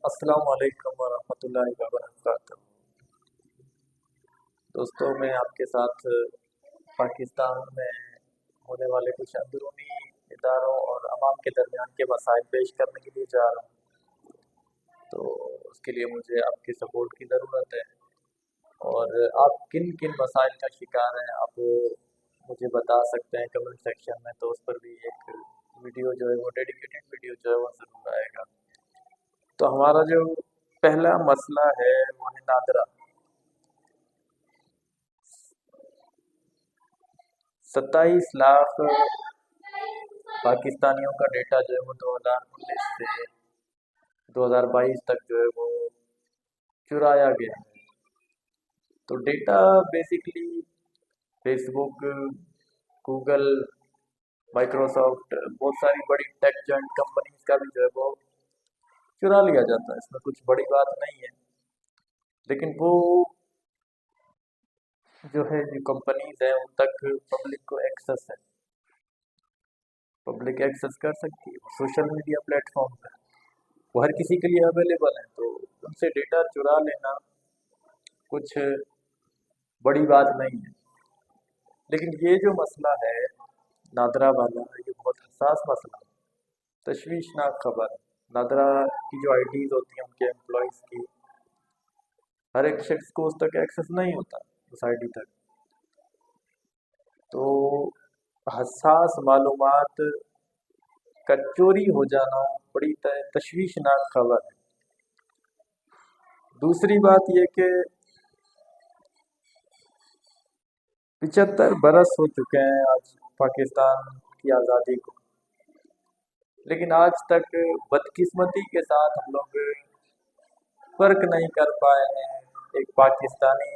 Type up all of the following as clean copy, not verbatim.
السلام علیکم ورحمۃ اللہ وبرکاتہ۔ دوستوں، میں آپ کے ساتھ پاکستان میں ہونے والے کچھ اندرونی اداروں اور عوام کے درمیان کے مسائل پیش کرنے کے لیے جا رہا ہوں، تو اس کے لیے مجھے آپ کی سپورٹ کی ضرورت ہے۔ اور آپ کن کن مسائل کا شکار ہیں آپ مجھے بتا سکتے ہیں کمنٹ سیکشن میں، تو اس پر بھی ایک ویڈیو جو ہے وہ ڈیڈیکیٹڈ ویڈیو جو ہے وہ ضرور آئے گا۔ تو ہمارا جو پہلا مسئلہ ہے وہ ہے نادرا۔ 27 لاکھ پاکستانیوں کا ڈیٹا جو ہے وہ 2019 سے 2022 تک جو ہے وہ چرایا گیا ہے۔ تو ڈیٹا بیسیکلی فیس بک، گوگل، مائکروسافٹ، بہت ساری بڑی ٹیک جائنٹ کمپنیز کا بھی جو ہے وہ چرا لیا جاتا ہے۔ اس میں کچھ بڑی بات نہیں ہے، لیکن وہ جو ہے جو کمپنیز ہیں ان تک پبلک کو ایکسس ہے، پبلک ایکسس کر سکتی ہے۔ سوشل میڈیا پلیٹ فارم پہ وہ ہر کسی کے لیے اویلیبل ہیں، تو ان سے ڈیٹا چرا لینا کچھ بڑی بات نہیں ہے۔ لیکن یہ جو مسئلہ ہے نادرا والا، یہ بہت حساس مسئلہ ہے، تشویشناک خبر ہے۔ نادرا کی جو آئی ڈیز ہوتی ہیں ان کے امپلائیز کی، ہر ایک شخص کو اس تک ایکسس نہیں ہوتا، اس آئی ڈی تک۔ تو حساس معلومات کا چوری ہو جانا بڑی تشویشناک خبر ہے۔ دوسری بات یہ کہ 75 برس ہو چکے ہیں آج پاکستان کی آزادی کو، لیکن آج تک بدقسمتی کے ساتھ ہم لوگ فرق نہیں کر پائے ہیں ایک پاکستانی،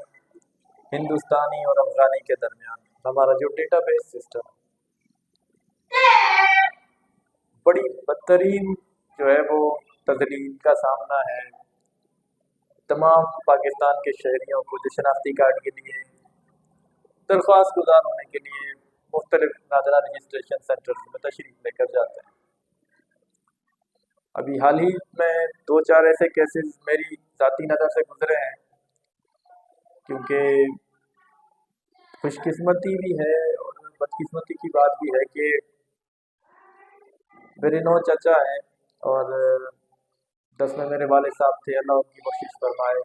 ہندوستانی اور افغانی کے درمیان۔ ہمارا جو ڈیٹا بیس سسٹم بڑی بدترین جو ہے وہ تذلیل کا سامنا ہے تمام پاکستان کے شہریوں کو، جو شناختی کارڈ کے لیے درخواست گزار ہونے کے لیے مختلف نادرا رجسٹریشن سینٹر میں تشریف لے کر جاتے ہیں۔ ابھی حال ہی میں 2-4 ایسے کیسز میری ذاتی نظر سے گزرے ہیں، کیونکہ خوش قسمتی بھی ہے اور بدقسمتی کی بات بھی ہے کہ میرے 9 چچا ہیں اور 10 میں میرے والد صاحب تھے، اللہ ان کی بخشش فرمائے،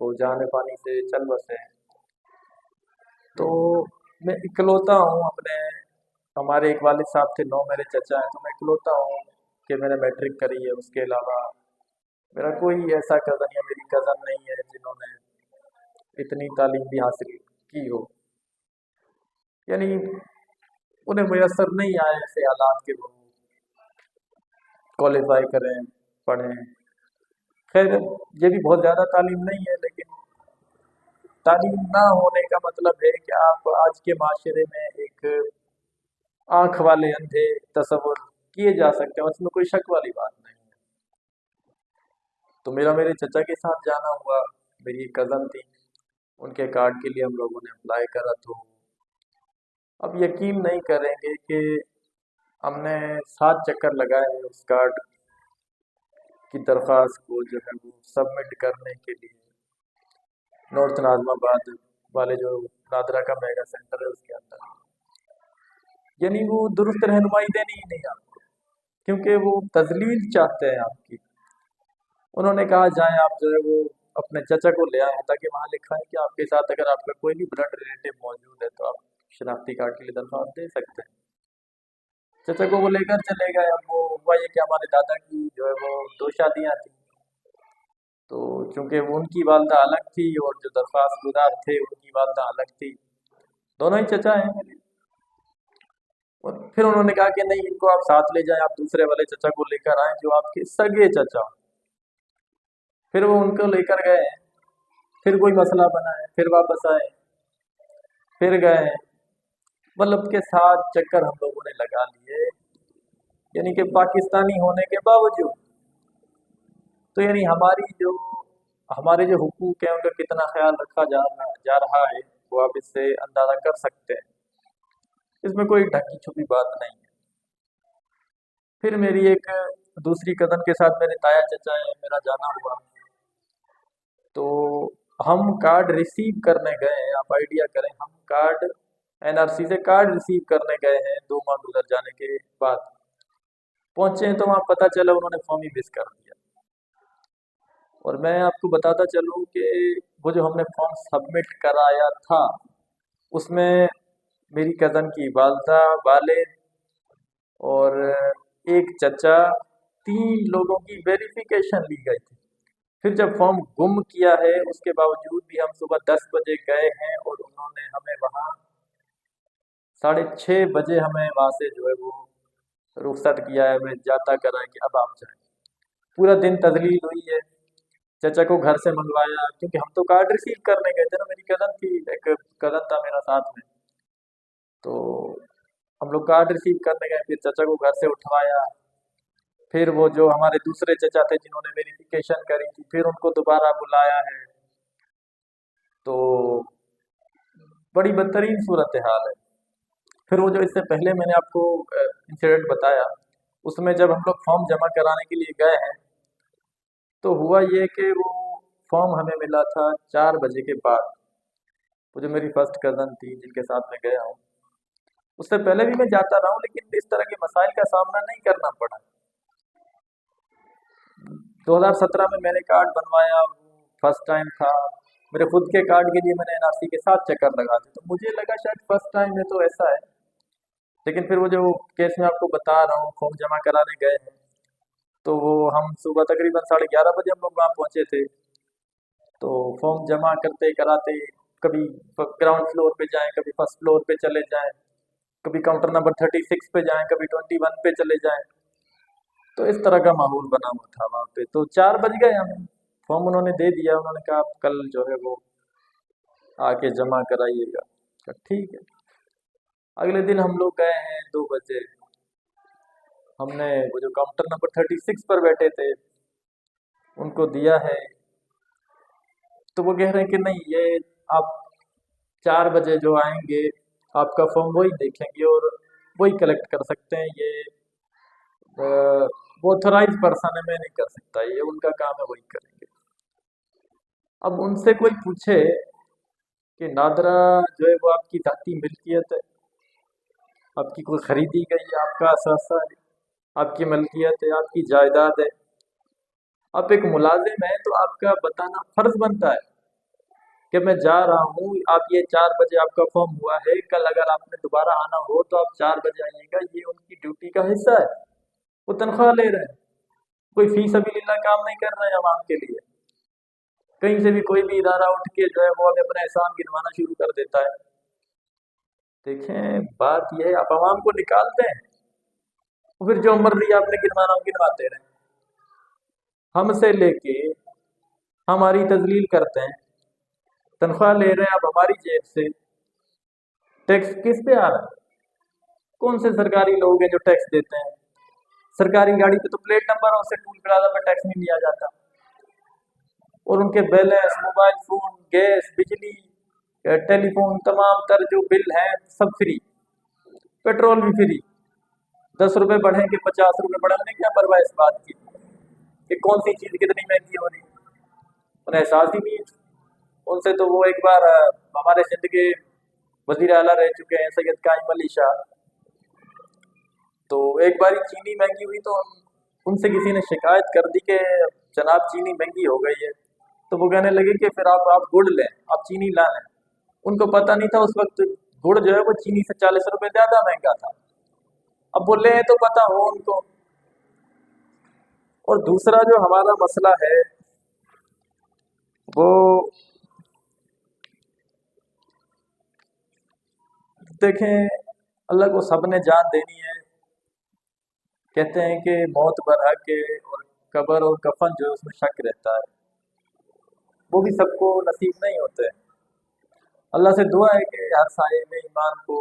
وہ جان پانی سے چل بسے۔ تو میں اکلوتا ہوں ہمارے ایک والد صاحب تھے، 9 میرے چچا ہیں، تو میں اکلوتا ہوں کہ میں نے میٹرک کری ہے۔ اس کے علاوہ میرا کوئی ایسا کزن یا میری کزن نہیں ہے جنہوں نے اتنی تعلیم بھی حاصل کی ہو، یعنی انہیں میسر نہیں آئے ایسے حالات کہ وہ کوالیفائی کریں، پڑھیں۔ خیر یہ بھی بہت زیادہ تعلیم نہیں ہے، لیکن تعلیم نہ ہونے کا مطلب ہے کہ آپ آج کے معاشرے میں ایک آنکھ والے اندھے تصور کیے جا سکتے ہیں، اس میں کوئی شک والی بات نہیں ہے۔ تو میرا میرے چچا کے ساتھ جانا ہوا، میری ایک کزن تھی، ان کے کارڈ کے لیے ہم لوگوں نے اپلائی کرا۔ تو اب یقین نہیں کریں گے کہ ہم نے 7 چکر لگائے ہیں اس کارڈ کی درخواست کو جو ہے وہ سبمٹ کرنے کے لیے نارتھ ناظم آباد والے جو نادرا کا میگا سینٹر ہے اس کے اندر۔ یعنی وہ درست رہنمائی دینی ہی نہیں آپ کو، کیونکہ وہ تذلیل چاہتے ہیں آپ کی۔ انہوں نے کہا جائیں آپ جو ہے وہ اپنے چچا کو لے آئیں، تاکہ وہاں لکھا ہے کہ آپ کے ساتھ اگر آپ کا کوئی بھی بلڈ ریلیٹو موجود ہے تو آپ شناختی کارڈ کے لیے درخواست دے سکتے ہیں۔ چچا کو وہ لے کر چلے گئے۔ اب وہ ہوا یہ کہ ہمارے دادا کی جو ہے وہ 2 شادیاں تھیں، تو چونکہ وہ ان کی والدہ الگ تھی اور جو درخواست گزار تھے ان کی والدہ الگ تھی، دونوں ہی چچا ہیں میرے۔ اور پھر انہوں نے کہا کہ نہیں، ان کو آپ ساتھ لے جائیں، آپ دوسرے والے چچا کو لے کر آئیں جو آپ کے سگے چچا ہوں۔ پھر وہ ان کو لے کر گئے، پھر کوئی مسئلہ بنا ہے، پھر واپس آئے، پھر گئے، مطلب کہ 7 چکر ہم لوگوں نے لگا لیے، یعنی کہ پاکستانی ہونے کے باوجود۔ تو یعنی ہمارے جو حقوق ہیں ان کا کتنا خیال رکھا جا رہا ہے وہ آپ اس سے اندازہ کر سکتے ہیں۔ اس میں کوئی ڈھکی چھپی بات نہیں ہے۔ پھر میری ایک दूसरी कज़न के साथ मेरे ताया चचा हैं, मेरा जाना हुआ। तो हम कार्ड रिसीव करने गए हैं, आप आइडिया करें, हम कार्ड एनआरसी से कार्ड रिसीव करने गए हैं 2 माह गुजर जाने के बाद। पहुंचे हैं तो वहाँ पता चला उन्होंने फॉर्म ही मिस कर दिया। और मैं आपको बताता चलूँ कि वो जो हमने फॉर्म सबमिट कराया था उसमें मेरी कज़न की वालदा, वालिद और एक चचा, 3 लोगों की वेरिफिकेशन ली गई थी। फिर जब फॉर्म गुम किया है उसके बावजूद भी हम सुबह 10 बजे गए हैं और उन्होंने हमें वहाँ 6:30 बजे हमें वहाँ से जो है वो रुखसत किया है, हमें जाता करा है कि अब आप जाएं। पूरा दिन तजलील हुई है, चचा को घर से मंगवाया, क्योंकि हम तो कार्ड रिसीव करने गए थे ना, मेरी कज़न थी, एक कज़न था मेरा साथ में, तो हम लोग कार्ड रिसीव करने गए, फिर चचा को घर से उठवाया, फिर वो जो हमारे दूसरे चचा थे जिन्होंने वेरिफिकेशन करी थी फिर उनको दोबारा बुलाया है। तो बड़ी बदतरीन सूरत हाल है। फिर वो जो इससे पहले मैंने आपको इंसिडेंट बताया, उसमें जब हम लोग फॉर्म जमा कराने के लिए गए हैं तो हुआ ये कि वो फॉर्म हमें मिला था 4 बजे के बाद। वो जो मेरी फर्स्ट कज़न थी जिनके साथ मैं गया हूँ, उससे पहले भी मैं जाता रहा हूँ लेकिन इस तरह के मसाइल का सामना नहीं करना पड़ा। 2017 में मैंने कार्ड बनवाया, फर्स्ट टाइम था। मेरे खुद के कार्ड के लिए मैंने एनआरसी के साथ चक्कर लगा थे, तो मुझे लगा शायद फर्स्ट टाइम है तो ऐसा है। लेकिन फिर वो जो केस मैं आपको बता रहा हूँ, फॉर्म जमा कराने गए हैं, तो वो हम सुबह तकरीबन 11:30 बजे हम लोग वहाँ पहुँचे थे। तो फॉर्म जमा करते कराते कभी ग्राउंड फ्लोर पे जाएं, कभी फर्स्ट फ्लोर पे चले जाएं, कभी काउंटर नंबर 36 पे जाएं, कभी 21 पे चले जाएं। तो इस तरह का माहौल बना हुआ था वहाँ पे। तो 4 बज गए हमें, फॉर्म उन्होंने दे दिया, उन्होंने कहा आप कल जो है वो आके जमा कराइएगा। कहा, ठीक है। अगले दिन हम लोग गए हैं 2 बजे, हमने वो जो काउंटर नंबर 36 पर बैठे थे उनको दिया है, तो वो कह रहे हैं कि नहीं, ये आप 4 बजे जो आएंगे आपका फॉर्म वही देखेंगे और वही कलेक्ट कर सकते हैं, ये वो ऑथराइज पर्सन है, मैं नहीं कर सकता, ये उनका काम है, वही करेंगे। अब उनसे कोई पूछे कि नादरा जो है वो आपकी जाती मिल्कियत है, आपकी कोई खरीदी गई है, आपका असासा है, आपकी मलकियत है, आपकी जायदाद है, आप एक मुलाजिम है तो आपका बताना फर्ज बनता है कि मैं जा रहा हूँ, आप ये 4 बजे आपका फॉर्म हुआ है, कल अगर आपने दोबारा आना हो तो आप 4 बजे आइएगा, ये उनकी ड्यूटी का हिस्सा है। वो तनख्वाह ले रहे हैं, कोई फी सबीलिल्लाह काम नहीं कर रहे हैं आवाम के लिए। कहीं से भी कोई भी इदारा उठ के जो है वो हमें अपना एहसान गिनवाना शुरू कर देता है। देखें, बात यह है, आप आवाम को निकालते हैं और फिर जो मर्जी आपने गिनवाना हो गिनवाते रहे, हमसे लेके हमारी तजलील करते हैं, तनख्वाह ले रहे हैं आप हमारी जेब से। टैक्स किस पे आ रहा है? कौन से सरकारी लोग हैं जो टैक्स देते हैं? सरकारी गाड़ी पे तो प्लेट नंबरों से टूल प्लाजा पर टैक्स नहीं लिया जाता, और उनके बैलेंस, मोबाइल फोन, गैस, बिजली, टेलीफोन, तमाम तर जो बिल हैं सब फ्री, पेट्रोल भी फ्री। 10 रुपए बढ़े कि 50 रुपए बढ़े, उन्हें क्या परवाह इस बात की कि कौन सी चीज कितनी महंगी हो रही, उन्हें एहसास ही नहीं है। उनसे तो वो एक बार हमारे सिंध के वजीर आला रह चुके हैं सैयद काइम अली शाह, तो एक बार चीनी महंगी हुई तो उनसे किसी ने शिकायत कर दी कि जनाब चीनी महंगी हो गई है, तो वो कहने लगे कि फिर आप गुड़ लें, आप चीनी ला लें। उनको पता नहीं था उस वक्त गुड़ जो है वो चीनी से 40 रुपए ज्यादा महंगा था। अब वो ले तो पता हो उनको। और दूसरा जो हमारा मसला है वो, देखें, अल्लाह को सब ने जान देनी है। कहते हैं कि मौत बरहक है और कब्र और कफन जो है उसमें शक रहता है, वो भी सबको नसीब नहीं होते हैं। अल्लाह से दुआ है कि हर साये में ईमान को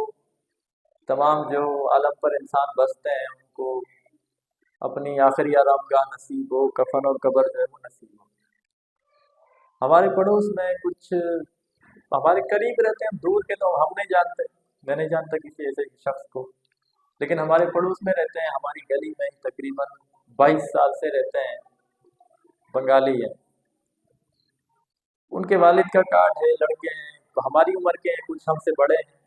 तमाम जो आलम पर इंसान बसते हैं उनको अपनी आखिरी आरामगाह नसीब हो, कफन और कब्र जो है वो नसीब हो। हमारे पड़ोस में कुछ हमारे करीब रहते हैं, दूर के तो हम नहीं जानते, मैं नहीं जानता किसी ऐसे शख्स को, लेकिन हमारे पड़ोस में रहते हैं, हमारी गली में ही तकरीबन 22 साल से रहते हैं, बंगाली है। उनके वालिद का कार्ड है, लड़के हैं, तो हमारी उम्र के हैं, कुछ हमसे बड़े हैं।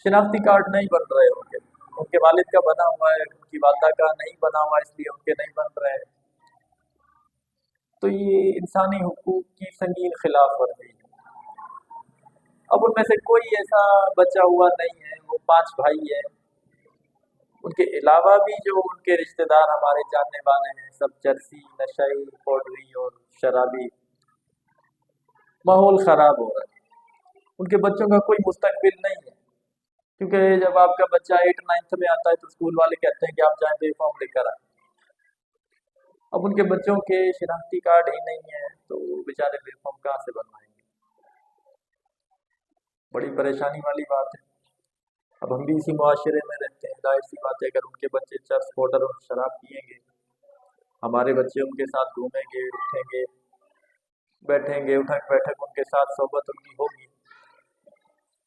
शिनाख्ती कार्ड नहीं बन रहे उनके उनके वालिद का बना हुआ है, उनकी वालदा का नहीं बना हुआ, इसलिए उनके नहीं बन रहे हैं। तो ये इंसानी हुकूक की संगीन खिलाफ वर्जी है। अब उनमें से कोई ऐसा बचा हुआ नहीं है, वो 5 भाई है। उनके अलावा भी जो उनके रिश्तेदार हमारे जानने वाले हैं, सब चरसी, नशाई, पाउडरी और शराबी। माहौल ख़राब हो रहा है। उनके बच्चों का कोई मुस्तकबिल नहीं है, क्योंकि जब आपका बच्चा 8-9 में आता है तो स्कूल वाले कहते हैं कि आप जाएं बेफॉर्म लेकर आए। अब उनके बच्चों के शिनाख्ती कार्ड ही नहीं है, तो बेचारे बेफॉर्म कहाँ से बनवाएंगे? बड़ी परेशानी वाली बात है। अब हम भी इसी मुआशरे में रहते हैं, जाहिर सी बात है अगर उनके बच्चे चर्स, पाउडर और शराब पिएंगे, हमारे बच्चे उनके साथ घूमेंगे, उठेंगे बैठेंगे, उठक बैठक उनके साथ सोबत उनकी होगी,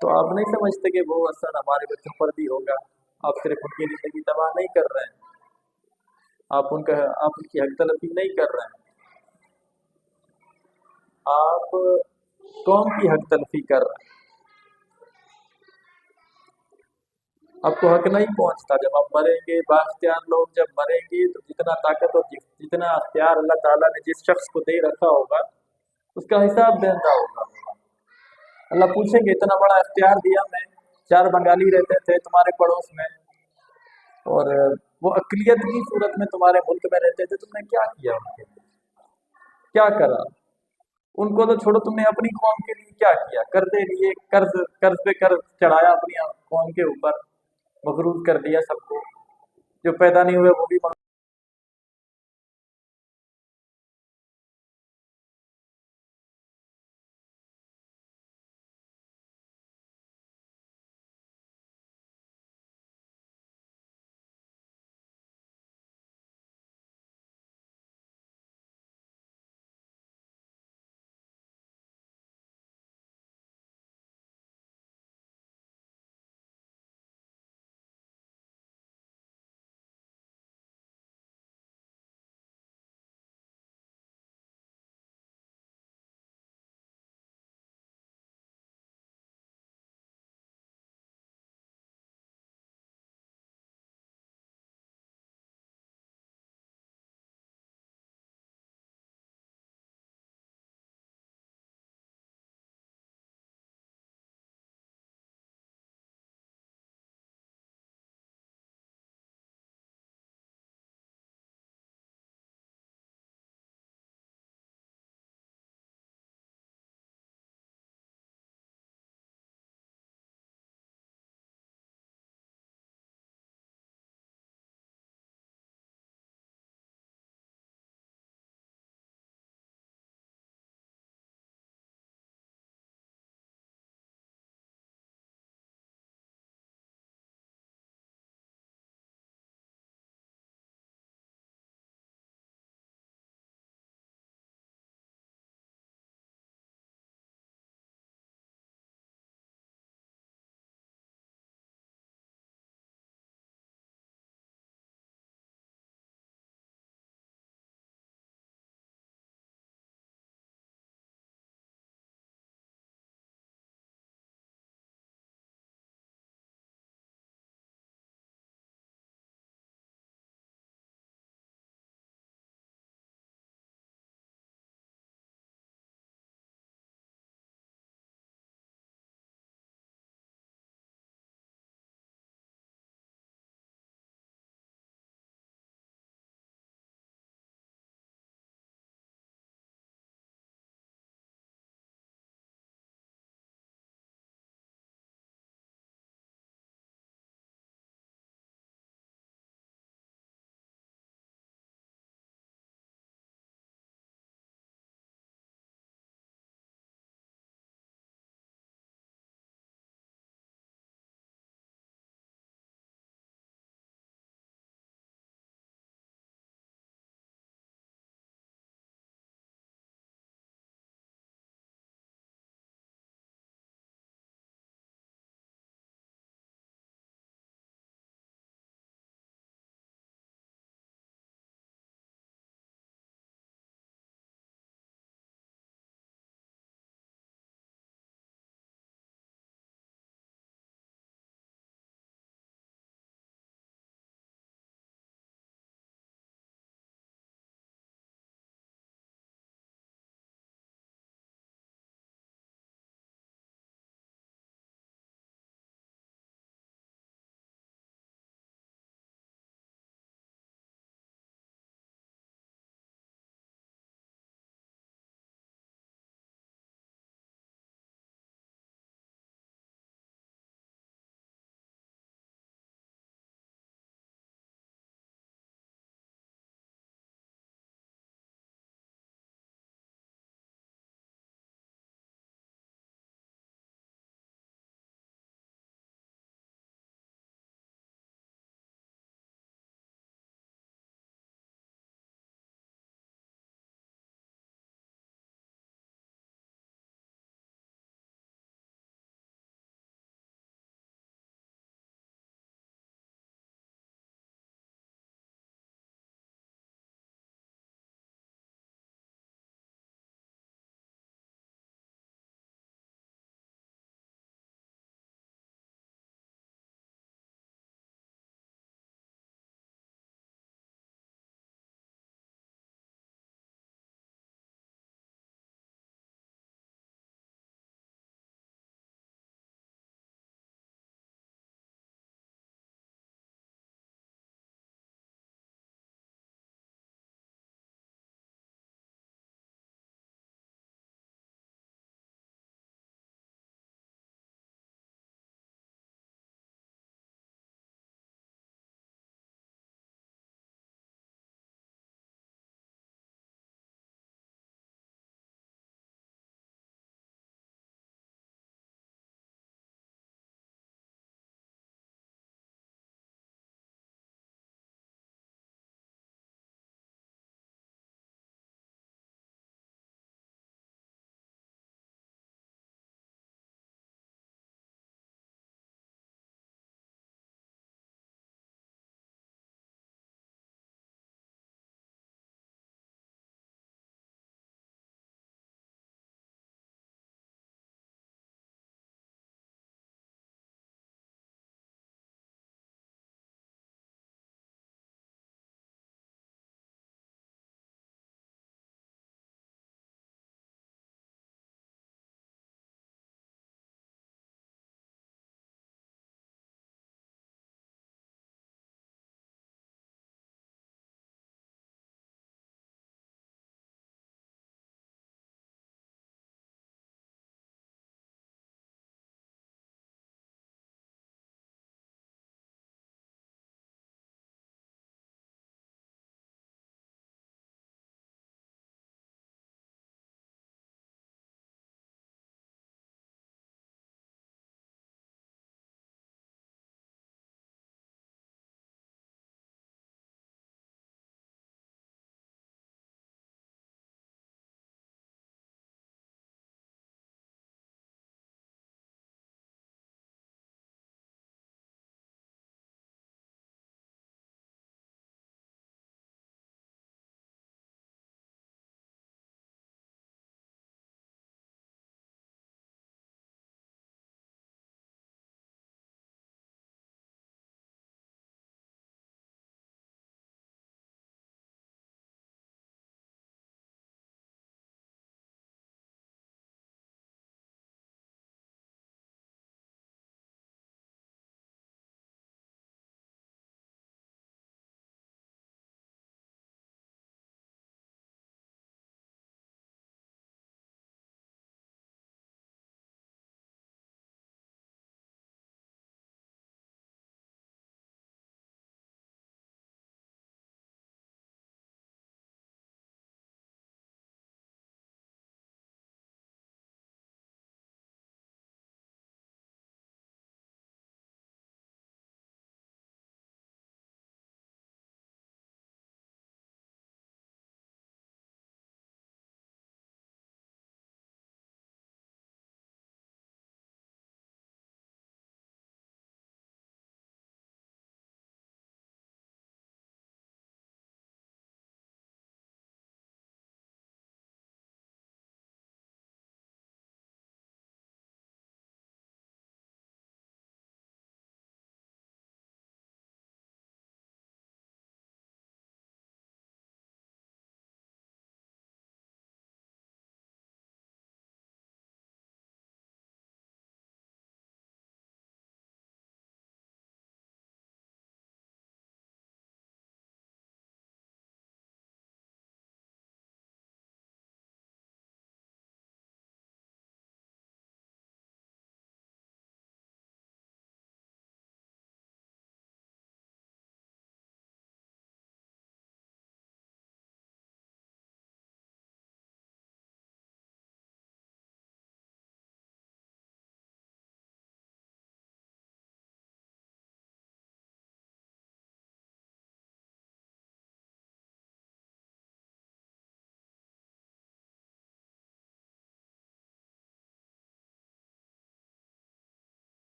तो आप नहीं समझते कि वो असर हमारे बच्चों पर भी होगा? आप सिर्फ उनकी ज़िंदगी तबाह नहीं कर रहे हैं, आप उनकी हक तलफी नहीं कर रहे हैं, आप कौम की हक तलफी कर रहे हैं। आपको हक नहीं पहुंचता। जब आप मरेंगे, बाख्तियार लोग जब मरेंगे, तो जितना ताकत और जितना अख्तियार अल्लाह ताला ने जिस शख्स को दे रखा होगा, उसका हिसाब देना होगा। अल्लाह पूछेंगे, इतना बड़ा अख्तियार दिया मैं, 4 बंगाली रहते थे तुम्हारे पड़ोस में, और वो अक़लियत की सूरत में तुम्हारे मुल्क में रहते थे, तुमने क्या किया उनके लिए? क्या करा? उनको तो छोड़ो, तुमने अपनी कौम के लिए क्या किया? कर्जे लिए, कर्ज पे कर्ज चढ़ाया अपनी कौम के ऊपर, मगरूर कर दिया सबको। जो पैदा नहीं हुए वो भी